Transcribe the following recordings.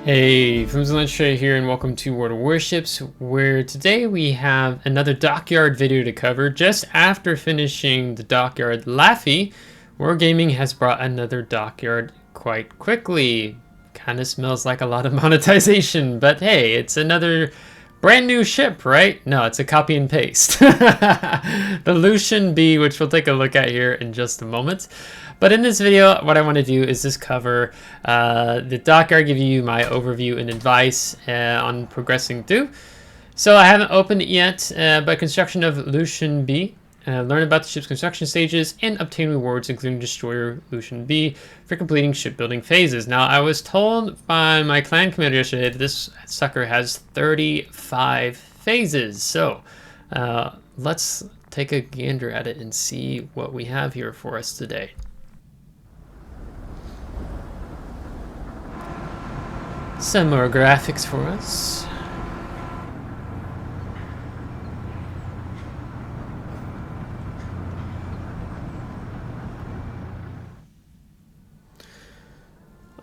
Hey, FlimsyLunchTray here, and welcome to World of Warships, where today we have another Dockyard video to cover. Just after finishing the Dockyard Laffy, Wargaming has brought another Dockyard quite quickly. Kind of smells like a lot of monetization, but hey, it's another brand new ship, right? No, it's a copy and paste. The Lüshun B, which we'll take a look at here in just a moment. But in this video, what I want to do is just cover the Dockyard, give you my overview and advice on progressing through. So I haven't opened it yet, but construction of Lüshun B. Learn about the ship's construction stages and obtain rewards, including Destroyer Lüshun B, for completing shipbuilding phases. Now, I was told by my clan commander yesterday that this sucker has 35 phases. So let's take a gander at it and see what we have here for us today. Some more graphics for us.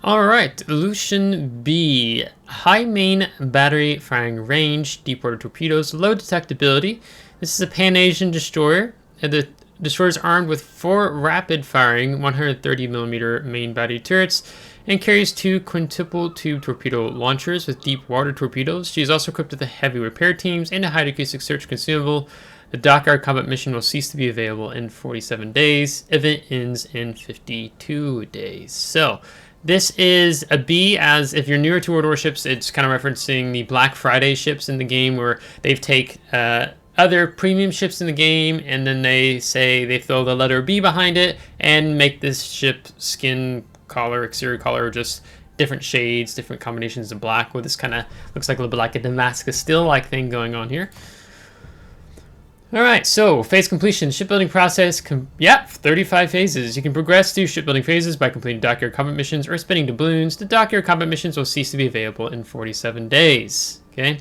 Alright, Lüshun B. High main battery firing range, deep water torpedoes, low detectability. This is a Pan-Asian destroyer. The destroyer is armed with 4 rapid firing 130mm main battery turrets and carries 2 quintuple tube torpedo launchers with deep water torpedoes. She is also equipped with a heavy repair teams and a high acoustic search consumable. The Dockyard combat mission will cease to be available in 47 days. Event ends in 52 days. So this is a B, as if you're newer to World Warships, it's kind of referencing the Black Friday ships in the game, where they've take other premium ships in the game, and then they throw the letter B behind it and make this ship skin color, exterior color, just different shades, different combinations of black, where this kind of looks like a little bit like a Damascus steel-like thing going on here. Alright, so phase completion, shipbuilding process, 35 phases. You can progress through shipbuilding phases by completing Dockyard combat missions or spinning doubloons. The Dockyard combat missions will cease to be available in 47 days. Okay.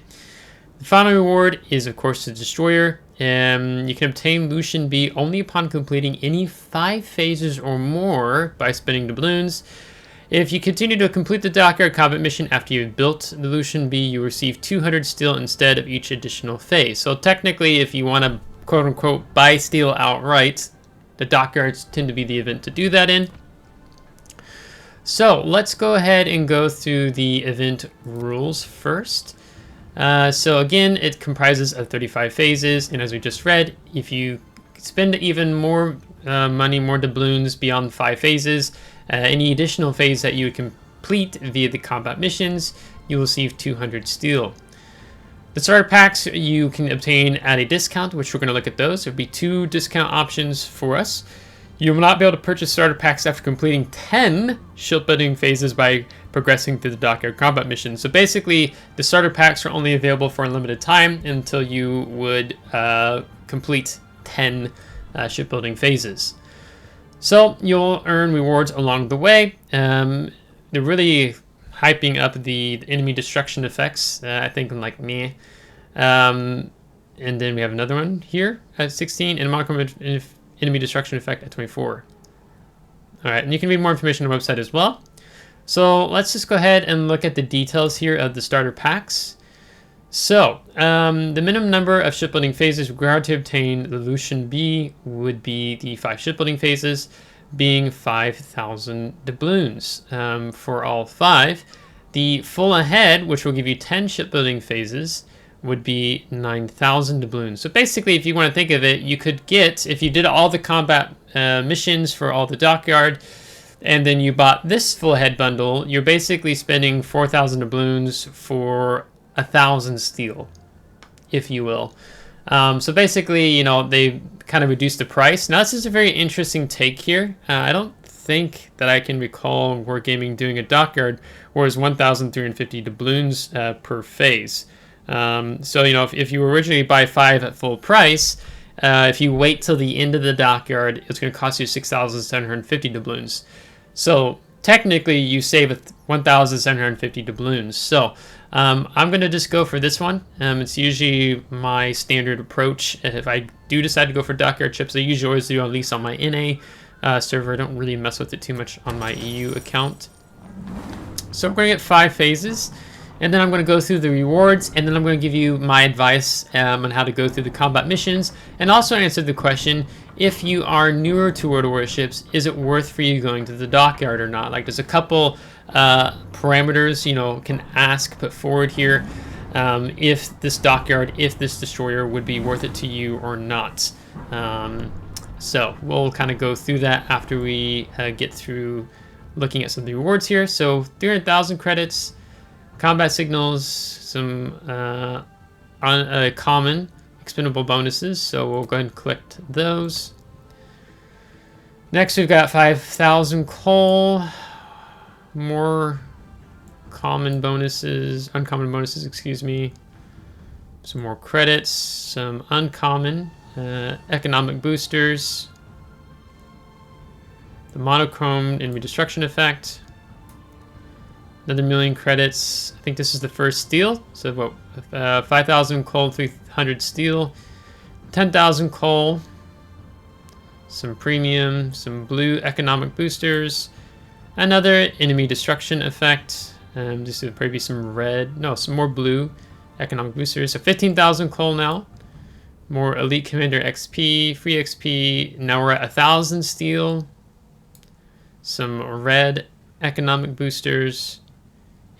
The final reward is, of course, the destroyer. You can obtain Lüshun B only upon completing any 5 phases or more by spinning doubloons. If you continue to complete the Dockyard combat mission after you've built the Lüshun B, you receive 200 steel instead of each additional phase. So technically, if you want to quote-unquote buy steel outright, the Dockyards tend to be the event to do that in. So let's go ahead and go through the event rules first. So again, it comprises of 35 phases, and as we just read, if you spend even more money, more doubloons beyond 5 phases, any additional phase that you would complete via the combat missions, you will receive 200 steel. The starter packs you can obtain at a discount, which we're going to look at those. There'll be 2 discount options for us. You will not be able to purchase starter packs after completing 10 shipbuilding phases by progressing through the Dockyard combat mission. So basically, the starter packs are only available for a limited time until you would complete 10 shipbuilding phases. So you'll earn rewards along the way. They're really hyping up the enemy destruction effects, I think, like meh. And then we have another one here at 16, and monochrome enemy destruction effect at 24. Alright, and you can read more information on the website as well. So let's just go ahead and look at the details here of the starter packs. So, the minimum number of shipbuilding phases required to obtain the Lüshun B would be the 5 shipbuilding phases, being 5,000 doubloons for all 5. The full ahead, which will give you 10 shipbuilding phases, would be 9,000 doubloons. So basically, if you want to think of it, you could get, if you did all the combat missions for all the Dockyard, and then you bought this full ahead bundle, you're basically spending 4,000 doubloons for 1,000 steel, if you will. So basically, you know, they kind of reduced the price. Now, this is a very interesting take here. I don't think that I can recall Wargaming doing a Dockyard where it's 1,350 doubloons per phase. So, you know, if you originally buy 5 at full price, if you wait till the end of the Dockyard, it's going to cost you 6,750 doubloons. So technically, you save 1,750 doubloons. So I'm going to just go for this one. It's usually my standard approach. If I do decide to go for Dockyard ships, I usually always do, at least on my NA server. I don't really mess with it too much on my EU account. So we're going to get 5 phases, and then I'm going to go through the rewards, and then I'm going to give you my advice on how to go through the combat missions, and also answer the question, if you are newer to World of Warships, is it worth for you going to the dockyard or not? Like, there's a couple parameters, you know, can put forward here, if this dockyard, if this destroyer would be worth it to you or not. So we'll kind of go through that after we get through looking at some of the rewards here. So 300,000 credits, combat signals, some common expendable bonuses. So we'll go ahead and collect those. Next, we've got 5,000 coal, more uncommon bonuses, excuse me. Some more credits, some uncommon. Economic boosters, the monochrome enemy destruction effect, another 1,000,000 credits. I think this is the first steel. So what? 5,000 coal, 300 steel, 10,000 coal, some premium, some blue economic boosters, another enemy destruction effect. This would probably be some red, no, some more blue economic boosters. So 15,000 coal now. More Elite Commander XP, free XP. Now we're at 1,000 steel. Some red economic boosters.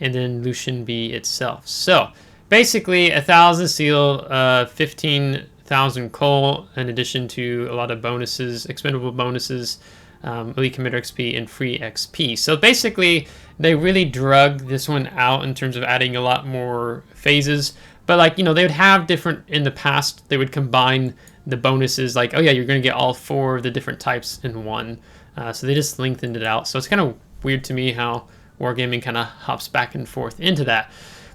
And then Lüshun B itself. So basically 1,000 steel, 15,000 coal, in addition to a lot of bonuses, expendable bonuses, Elite Commander XP, and free XP. So basically they really drug this one out in terms of adding a lot more phases. But like, you know, they would have different, in the past, they would combine the bonuses, like, oh yeah, you're going to get all 4 of the different types in one. So they just lengthened it out. So it's kind of weird to me how Wargaming kind of hops back and forth into that.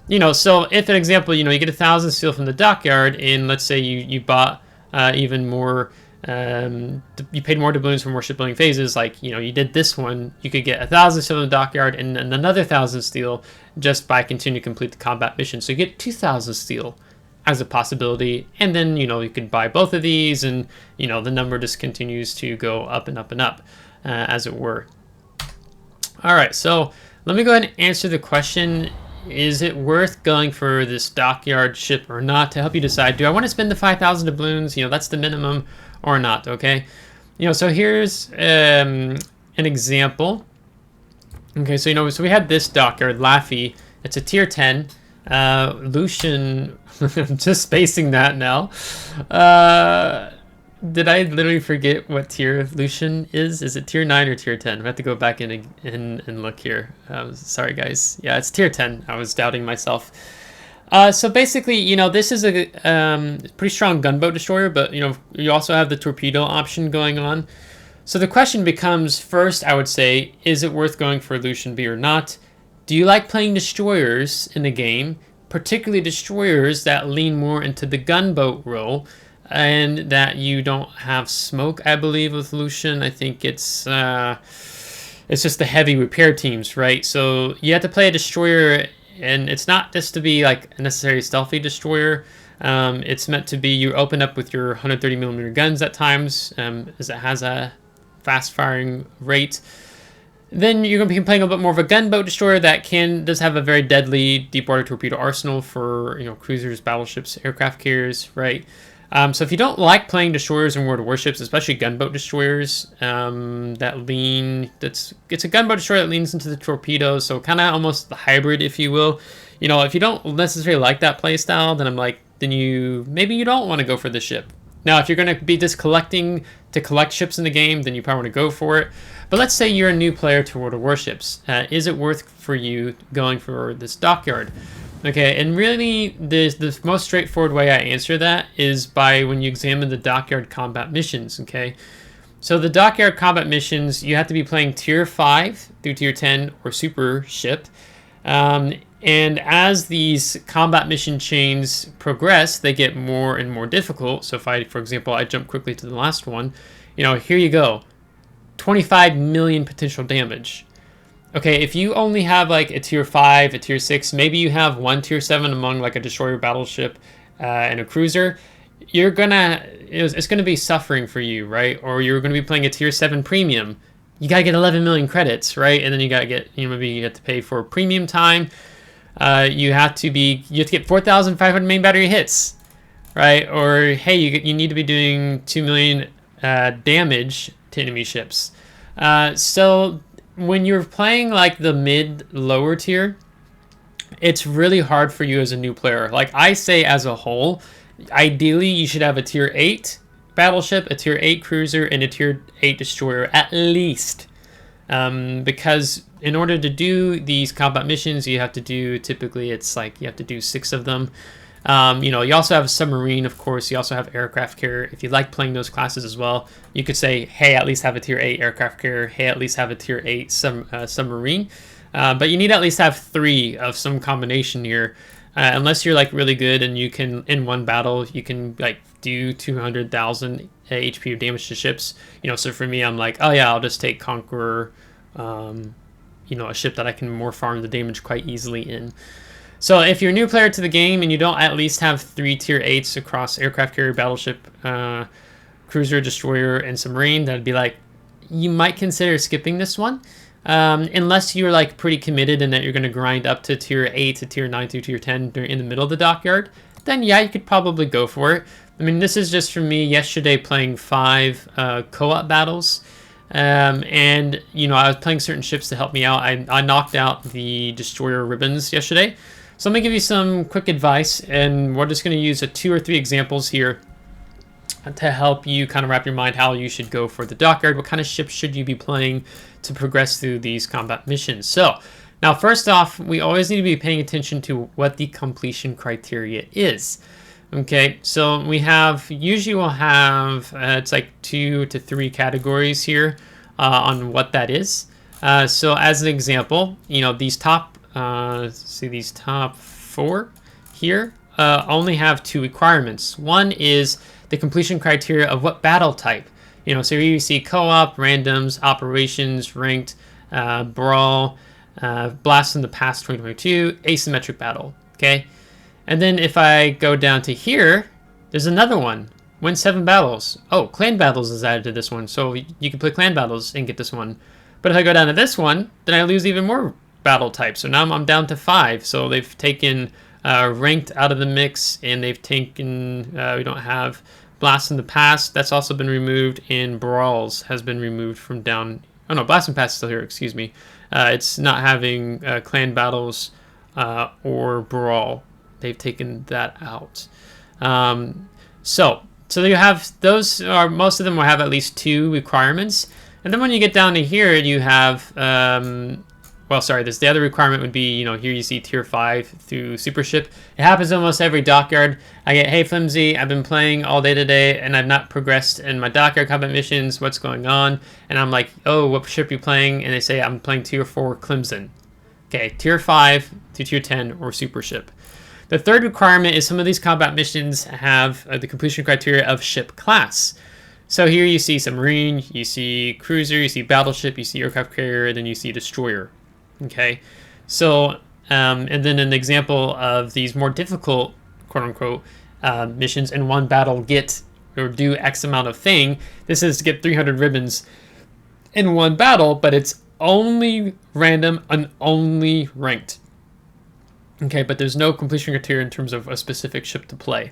You know, so if, an example, you know, you get 1,000 steel from the dockyard, and let's say you bought even more, you paid more doubloons for more shipbuilding phases, like, you know, you did this one, you could get 1,000 steel in the dockyard and another 1,000 steel just by continuing to complete the combat mission. So you get 2,000 steel as a possibility, and then, you know, you could buy both of these, and, you know, the number just continues to go up and up and up, as it were. All right, so let me go ahead and answer the question, is it worth going for this dockyard ship or not, to help you decide, do I want to spend the 5,000 doubloons, you know, that's the minimum, or not, okay? You know, so here's an example. Okay, so, you know, so we had this dockyard, Laffy. It's a tier 10. Lüshun, I'm just spacing that now. Did I literally forget what tier Lüshun is? Is it tier 9 or tier 10? I have to go back in and look here. Sorry, guys. Yeah, it's tier 10. I was doubting myself. So basically, you know, this is a pretty strong gunboat destroyer, but, you know, you also have the torpedo option going on. So the question becomes, first, I would say, is it worth going for Lüshun B or not? Do you like playing destroyers in the game, particularly destroyers that lean more into the gunboat role, and that you don't have smoke, I believe, with Lüshun? I think it's just the heavy repair teams, right? So you have to play a destroyer, and it's not just to be like a necessary stealthy destroyer. It's meant to be, you open up with your 130mm guns at times, as it has a fast firing rate. Then you're going to be playing a bit more of a gunboat destroyer that does have a very deadly deep water torpedo arsenal for, you know, cruisers, battleships, aircraft carriers, right? So if you don't like playing destroyers in World of Warships, especially gunboat destroyers it's a gunboat destroyer that leans into the torpedoes, so kind of almost the hybrid, if you will. You know, if you don't necessarily like that playstyle, then maybe you don't want to go for the ship. Now, if you're going to be just collecting to collect ships in the game, then you probably want to go for it. But let's say you're a new player to World of Warships. Is it worth for you going for this dockyard? Okay, and really the most straightforward way I answer that is by when you examine the dockyard combat missions, okay? So the dockyard combat missions, you have to be playing tier 5 through tier 10 or super ship. And as these combat mission chains progress, they get more and more difficult. So if for example, I jump quickly to the last one, you know, here you go, 25 million potential damage. Okay, if you only have like a tier 5, a tier 6, maybe you have one tier 7 among like a destroyer battleship and a cruiser, it's gonna be suffering for you, right? Or you're gonna be playing a tier 7 premium you gotta get 11 million credits, right? And then you gotta get, maybe you have to pay for premium time. You have to get 4,500 main battery hits, right? Or hey, you need to be doing 2 million damage to enemy ships. So when you're playing like the lower tier, it's really hard for you as a new player. Like I say, as a whole, ideally you should have a tier 8 battleship, a tier 8 cruiser, and a tier 8 destroyer at least. Because in order to do these combat missions, you have to do, typically it's like you have to do 6 of them. You also have a submarine, of course. You also have aircraft carrier. If you like playing those classes as well, you could say, hey, at least have a tier 8 aircraft carrier. Hey, at least have a tier 8 submarine. But you need to at least have 3 of some combination here. Unless you're like really good and you can, in one battle, you can like do 200,000 HP of damage to ships. So for me, I'm like, oh yeah, I'll just take Conqueror, a ship that I can more farm the damage quite easily in. So if you're a new player to the game and you don't at least have 3 tier 8s across aircraft carrier, battleship, cruiser, destroyer, and submarine, that'd be like, you might consider skipping this one. Unless you're like pretty committed and that you're going to grind up to tier 8 to tier 9 to tier 10 in the middle of the dockyard, then yeah, you could probably go for it. I mean, this is just for me yesterday playing 5 co-op battles. And I was playing certain ships to help me out. I knocked out the destroyer ribbons yesterday. So I'm going to give you some quick advice, and we're just going to use 2 or 3 examples here to help you kind of wrap your mind how you should go for the dockyard. What kind of ships should you be playing to progress through these combat missions? So now, first off, we always need to be paying attention to what the completion criteria is. Okay, so usually we'll have, it's like 2 to 3 categories here on what that is. So as an example, these top, these top 4 here only have 2 requirements. One is the completion criteria of what battle type. So here you see co-op, randoms, operations, ranked, brawl, blast from the past 2022, asymmetric battle. Okay. And then if I go down to here, there's another one. Win 7 battles. Oh, clan battles is added to this one. So you can play clan battles and get this one. But if I go down to this one, then I lose even more battle types. So now I'm down to 5. So they've taken ranked out of the mix, and they've taken, we don't have blast in the past. That's also been removed, and brawls has been removed from down. Oh no, blast in the past is still here, excuse me. It's not having clan battles or brawl. They've taken that out. So you have those, or most of them will have at least 2 requirements. And then when you get down to here, you have, the other requirement would be, here you see tier 5 through super ship. It happens almost every dockyard. I get, hey Flimsy, I've been playing all day today and I've not progressed in my dockyard combat missions. What's going on? And I'm like, oh, what ship are you playing? And they say, I'm playing tier 4 Clemson. Okay, tier 5 to tier 10 or super ship. The third requirement is some of these combat missions have the completion criteria of ship class. So here you see submarine, you see cruiser, you see battleship, you see aircraft carrier, then you see destroyer. Okay, so and then an example of these more difficult, quote unquote, missions in one battle get or do X amount of thing. This is to get 300 ribbons in one battle, but it's only random and only ranked. Okay, but there's no completion criteria in terms of a specific ship to play.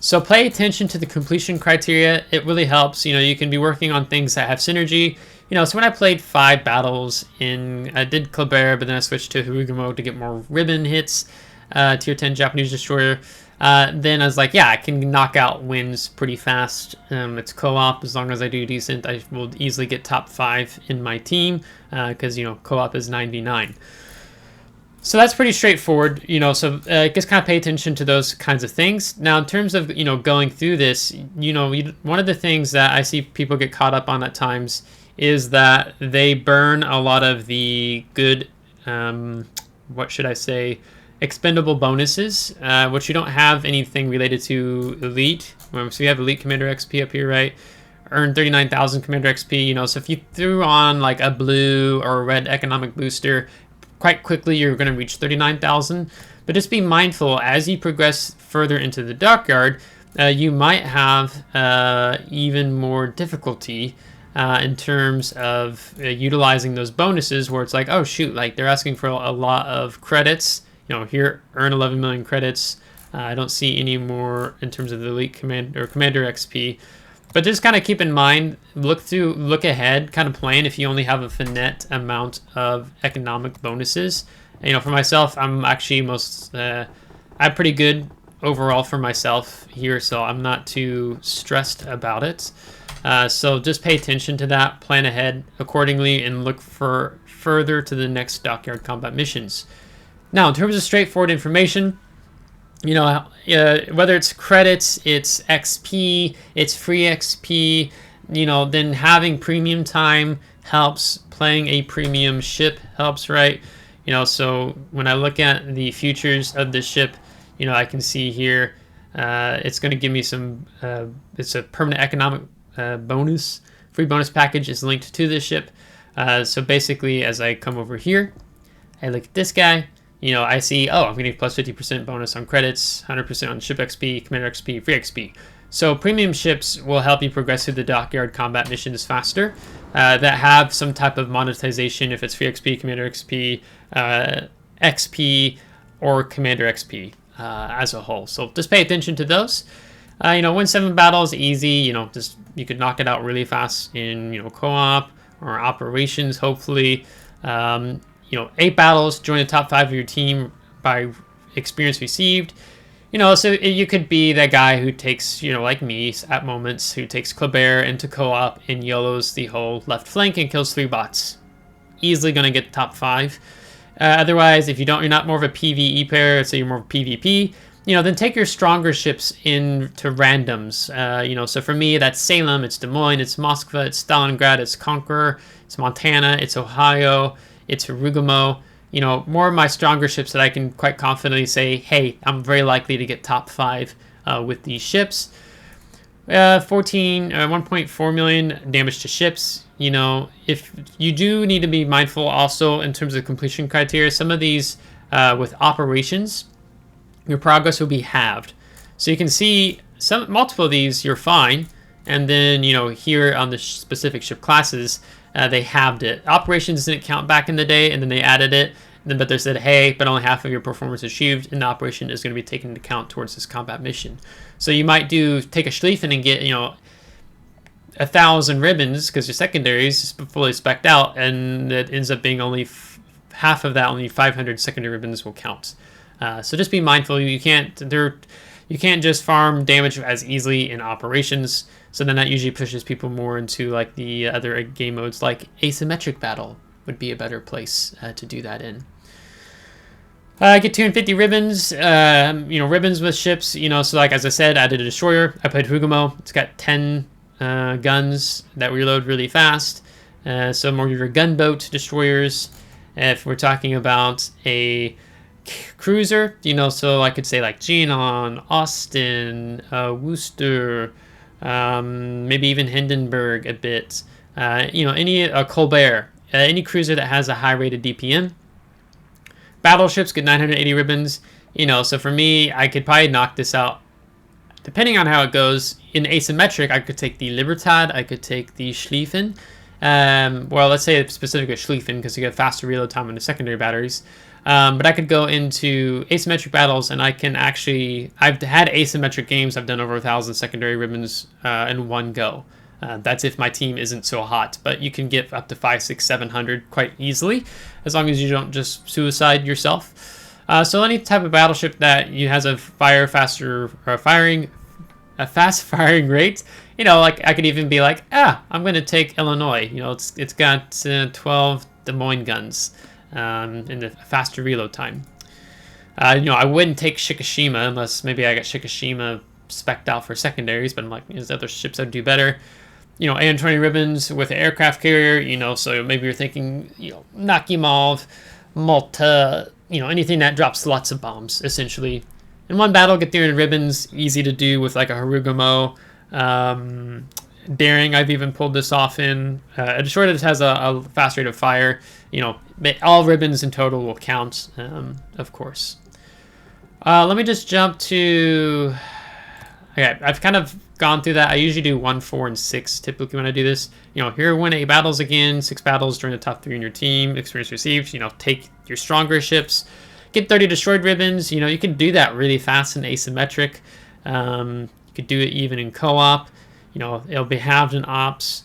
So pay attention to the completion criteria. It really helps. You can be working on things that have synergy. So when I played 5 battles I did Kleber, but then I switched to Haruga mode to get more ribbon hits, tier 10 Japanese destroyer. Then I was like, yeah, I can knock out wins pretty fast. It's co-op. As long as I do decent, I will easily get top 5 in my team because, co-op is 99. So that's pretty straightforward, so just kind of pay attention to those kinds of things. Now, in terms of, going through this, one of the things that I see people get caught up on at times is that they burn a lot of the good, expendable bonuses, which you don't have anything related to Elite. So you have Elite Commander XP up here, right? Earn 39,000 Commander XP, so if you threw on like a blue or a red economic booster, quite quickly you're going to reach 39,000. But just be mindful as you progress further into the dockyard, you might have even more difficulty in terms of utilizing those bonuses, where it's like, oh shoot, like they're asking for a lot of credits. Here, earn 11 million credits. I don't see any more in terms of the elite commander XP. But just kind of keep in mind, look ahead, kind of plan if you only have a finite amount of economic bonuses. For myself, I'm actually I'm pretty good overall for myself here, so I'm not too stressed about it. So just pay attention to that, plan ahead accordingly, and look for further to the next Dockyard combat missions. Now, in terms of straightforward information, whether it's credits, it's XP, it's free XP, then having premium time helps, playing a premium ship helps, right? So when I look at the futures of the ship, I can see here, it's going to give me some, it's a permanent economic bonus. Free bonus package is linked to this ship. So basically, as I come over here, I look at this guy, I see, I'm getting plus 50% bonus on credits, 100% on ship XP, commander XP, free XP. So premium ships will help you progress through the Dockyard combat missions faster, that have some type of monetization, if it's free XP, commander XP, XP, or commander XP as a whole. So just pay attention to those. Win 7 battles, easy. You could knock it out really fast in co-op or operations, hopefully. 8 battles, join the top 5 of your team by experience received. So you could be that guy who takes, like me at moments, who takes Kleber into co-op and YOLOs the whole left flank and kills 3 bots. Easily going to get top 5. Otherwise, if you're not more of a PvE player, so you're more of a PvP, then take your stronger ships into randoms. So for me, that's Salem, it's Des Moines, it's Moskva, it's Stalingrad, it's Conqueror, it's Montana, it's Ohio, it's Harugumo. More of my stronger ships that I can quite confidently say, hey, I'm very likely to get top 5 with these ships. 1.4 million damage to ships. If you do need to be mindful also in terms of completion criteria, some of these with operations, your progress will be halved. So you can see multiple of these, you're fine. And then, here on the specific ship classes, they halved it. Operations didn't count back in the day, and then they added it. But they said, hey, but only half of your performance achieved, and the operation is going to be taken into account towards this combat mission. So you might take a Schlieffen and get, 1,000 ribbons because your secondary is fully spec'd out, and it ends up being only half of that. Only 500 secondary ribbons will count. So just be mindful. You can't just farm damage as easily in operations. So then that usually pushes people more into like the other game modes, like asymmetric battle would be a better place to do that in. I get 250 ribbons, ribbons with ships, so like as I said, I did a destroyer. I played Harugumo. It's got 10 guns that reload really fast. So more of your gunboat destroyers. If we're talking about a cruiser, so I could say like Genon, Austin, Worcester, maybe even Hindenburg a bit. Any Colbert, any cruiser that has a high rated DPM. Battleships get 980 ribbons. So for me, I could probably knock this out. Depending on how it goes, in asymmetric, I could take the Libertad, I could take the Schlieffen. Well, let's say it's specific to Schlieffen because you get faster reload time on the secondary batteries. But I could go into asymmetric battles, and I've had asymmetric games. I've done over 1,000 secondary ribbons in one go. That's if my team isn't so hot, but you can get up to 500, 600, 700 quite easily, as long as you don't just suicide yourself. So any type of battleship that has a fast firing rate, like I could even be like, I'm going to take Illinois. It's got 12 Des Moines guns in the faster reload time. I wouldn't take Shikishima unless maybe I got Shikishima spec'd out for secondaries, but I'm like, there's other ships that do better. AN-20 ribbons with an aircraft carrier, so maybe you're thinking, Nakhimov, Malta, anything that drops lots of bombs, essentially. In one battle, get 300 ribbons, easy to do with like a Harugumo. Daring, I've even pulled this off in. A destroyer that has a fast rate of fire, all ribbons in total will count, of course. Let me just jump to... Okay, I've kind of gone through that. I usually do 1, 4, and 6 typically when I do this. You know, here win 8 battles again, 6 battles during the top 3 in your team, experience received. You know, take your stronger ships, get 30 destroyed ribbons. You know, you can do that really fast and asymmetric. You could do it even in co-op. You know, it'll be halved in ops.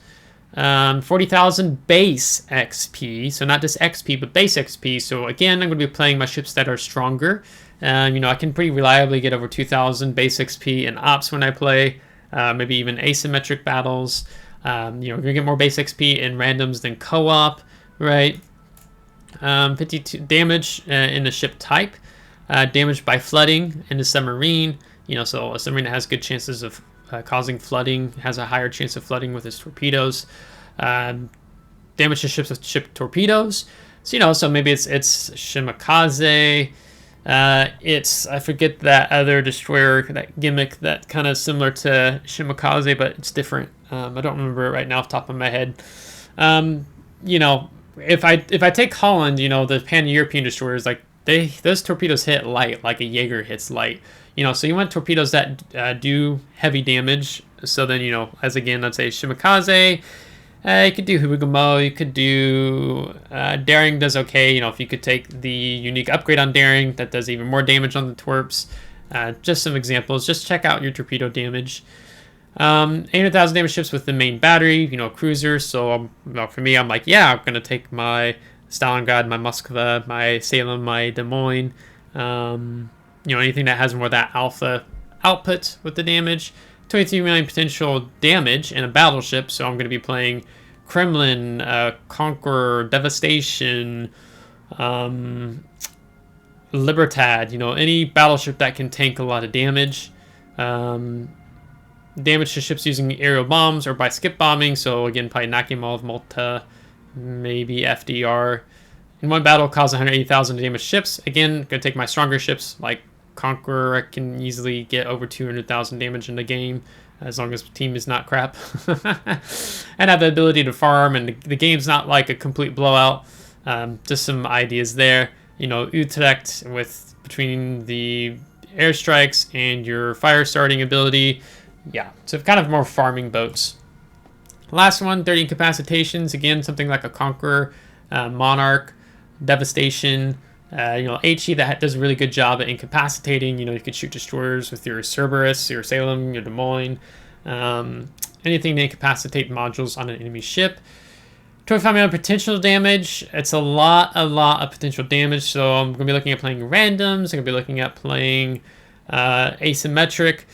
40,000 base XP, so not just XP, but base XP. So again, I'm going to be playing my ships that are stronger. You know, I can pretty reliably get over 2,000 base XP in ops when I play, maybe even asymmetric battles. You know, you're going to get more base XP in randoms than co-op, right? 52 damage in the ship type, damage by flooding in the submarine. You know, so a submarine that has good chances of causing flooding has a higher chance of flooding with its torpedoes. Damage to ships with ship torpedoes. So, you know, so maybe it's Shimakaze. It's, I forget that other destroyer, that gimmick that kind of similar to Shimakaze, but it's different. I don't remember it right now off the top of my head. You know, if I take Holland, you know, the Pan-European destroyers, like those torpedoes hit light, like a Jaeger hits light. You know, so you want torpedoes that do heavy damage. So then, you know, as again, let's say Shimakaze, you could do Hubigamo, you could do Daring does okay. You know, if you could take the unique upgrade on Daring, that does even more damage on the torps. Just some examples. Just check out your torpedo damage. 800,000 damage ships with the main battery, you know, cruiser. So well, for me, I'm like, yeah, I'm going to take my Stalingrad, my Moskva, my Salem, my Des Moines. You know, anything that has more of that alpha output with the damage. 23 million potential damage in a battleship, so I'm going to be playing Kremlin, Conqueror, Devastation, Libertad, you know, any battleship that can tank a lot of damage. Damage to ships using aerial bombs or by skip bombing, so again, probably Nakhimov, Malta, maybe FDR. In one battle, cause 180,000 damage ships. Again, going to take my stronger ships like Conqueror. I can easily get over 200,000 damage in the game as long as the team is not crap. And have the ability to farm, and the game's not like a complete blowout. Just some ideas there. You know, Utrecht with between the airstrikes and your fire starting ability. Yeah, so kind of more farming boats. Last one, 30 incapacitations. Again, something like a Conqueror, Monarch, Devastation. You know, HE that does a really good job at incapacitating. You know, you could shoot destroyers with your Cerberus, your Salem, your Des Moines. Anything to incapacitate modules on an enemy ship. 25 million potential damage. It's a lot of potential damage. So I'm going to be looking at playing randoms. I'm going to be looking at playing asymmetric.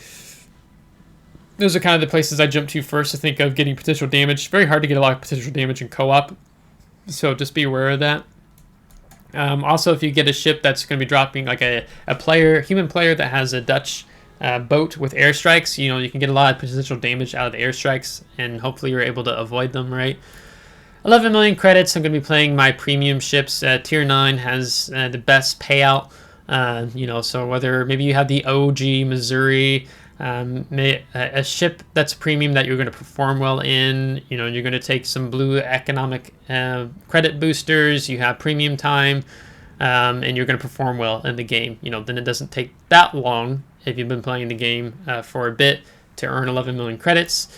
Those are kind of the places I jump to first to think of getting potential damage. It's very hard to get a lot of potential damage in co-op. So just be aware of that. Also, if you get a ship that's going to be dropping like a human player that has a Dutch boat with airstrikes, you know, you can get a lot of potential damage out of the airstrikes, and hopefully you're able to avoid them, right? 11 million credits. I'm going to be playing my premium ships. Tier 9 has the best payout. You know, so whether maybe you have the OG Missouri, a ship that's premium that you're going to perform well in, you know, you're going to take some blue economic credit boosters, you have premium time, and you're going to perform well in the game. You know, then it doesn't take that long if you've been playing the game for a bit to earn 11 million credits.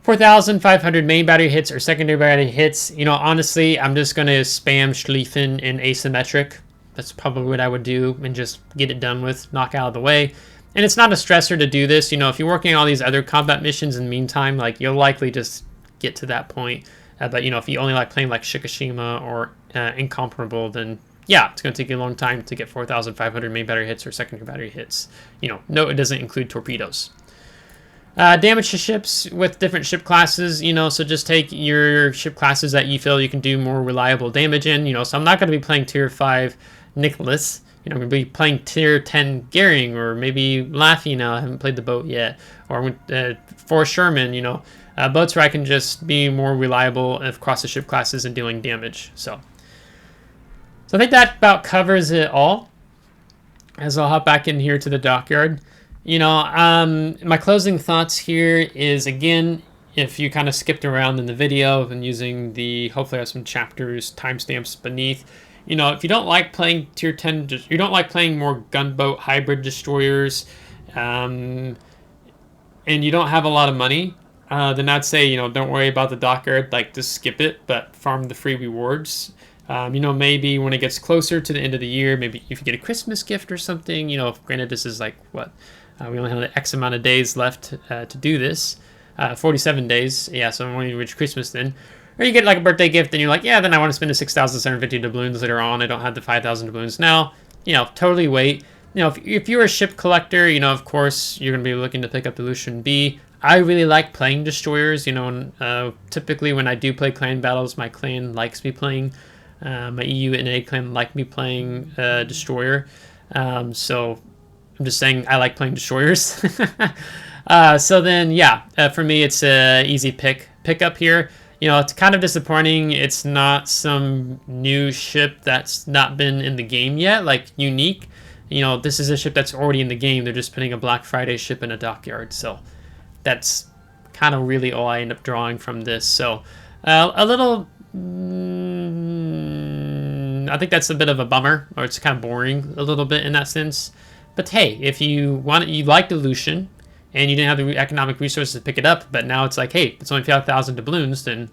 4,500 main battery hits or secondary battery hits. You know, honestly, I'm just going to spam Schlieffen in asymmetric. That's probably what I would do and just get it done with, knock out of the way. And it's not a stressor to do this. You know, if you're working on all these other combat missions in the meantime, like, you'll likely just get to that point. But, you know, if you only like playing like Shikishima or Incomparable, then yeah, it's going to take you a long time to get 4,500 main battery hits or secondary battery hits. You know, no, it doesn't include torpedoes. Damage to ships with different ship classes, you know, so just take your ship classes that you feel you can do more reliable damage in, you know, so I'm not going to be playing Tier 5 Nicholas. You know, I'm going to be playing Tier 10 Goering, or maybe Laffy now. I haven't played the boat yet. Or for Sherman, you know, boats where I can just be more reliable across the ship classes and dealing damage. So I think that about covers it all. As I'll hop back in here to the dockyard. You know, my closing thoughts here is, again, if you kind of skipped around in the video and using the, hopefully I have some chapters, timestamps beneath. You know, if you don't like playing Tier 10, you don't like playing more gunboat hybrid destroyers, and you don't have a lot of money, then I'd say, you know, don't worry about the dockyard, like just skip it, but farm the free rewards. You know, maybe when it gets closer to the end of the year, maybe if you get a Christmas gift or something, you know, granted this is like what, we only have X amount of days left to do this, 47 days, yeah, so when you reach Christmas then, or you get like a birthday gift and you're like, yeah, then I want to spend the 6,750 doubloons later on, I don't have the 5,000 doubloons now, you know, totally wait. You know, if you're a ship collector, you know, of course, you're going to be looking to pick up the Lüshun B. I really like playing destroyers, you know, typically when I do play clan battles, my clan likes me playing, my EU and A clan like me playing destroyer, so I'm just saying I like playing destroyers. So then, yeah, for me, it's a easy pick up here. You know, it's kind of disappointing. It's not some new ship that's not been in the game yet, like unique. You know, this is a ship that's already in the game. They're just putting a Black Friday ship in a dockyard. So that's kind of really all I end up drawing from this. So a little, I think that's a bit of a bummer, or it's kind of boring a little bit in that sense. But hey, if you like the Lüshun and you didn't have the economic resources to pick it up, but now it's like, hey, it's only 5,000 doubloons, then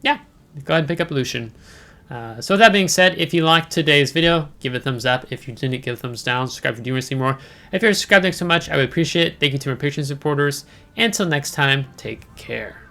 yeah, go ahead and pick up Lüshun. So with that being said, if you liked today's video, give it a thumbs up. If you didn't, give a thumbs down. Subscribe if you want to see more. If you're subscribed, thanks so much. I would appreciate it. Thank you to my Patreon supporters. Until next time, take care.